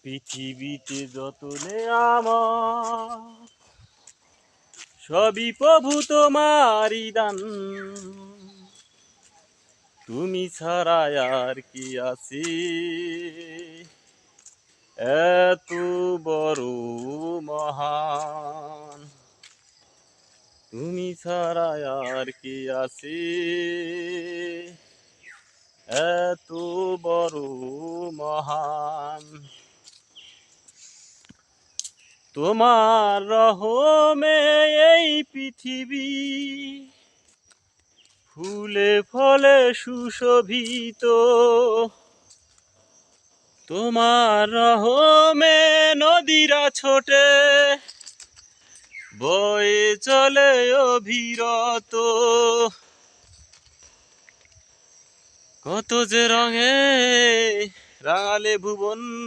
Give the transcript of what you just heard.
পৃথিবীতে যত আমার সবই প্রভু তোমারই দান। তুমি ছাড়া আর কি আছে এত বড় মহান। তুমি ছাড়া আর কি আছে এত বড় মহান। তোমার রহমে এই পৃথিবী ফুলে ফলে সুশোভিত। তোমার রহমে নদীরা ছোটে বয়ে চলে অবিরত। কত যে রঙে রাঙালে ভুবন।